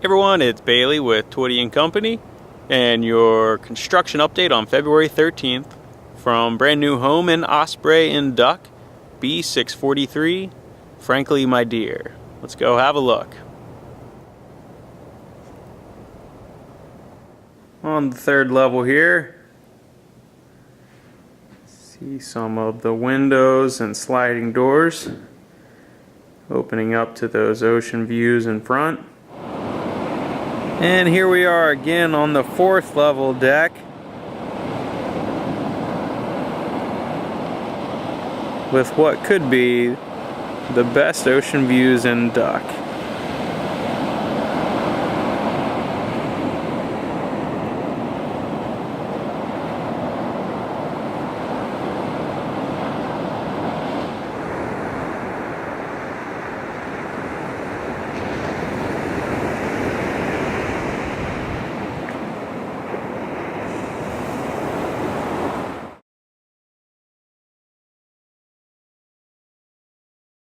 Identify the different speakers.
Speaker 1: Everyone, it's Bailey with Twiddy and Company and your construction update on February 13th from brand new home in Osprey in Duck, B643, Frankly My Dear. Let's go have a look. On the third level here, see some of the windows and sliding doors opening up to those ocean views in front. And here we are again on the fourth level deck with what could be the best ocean views in Duck.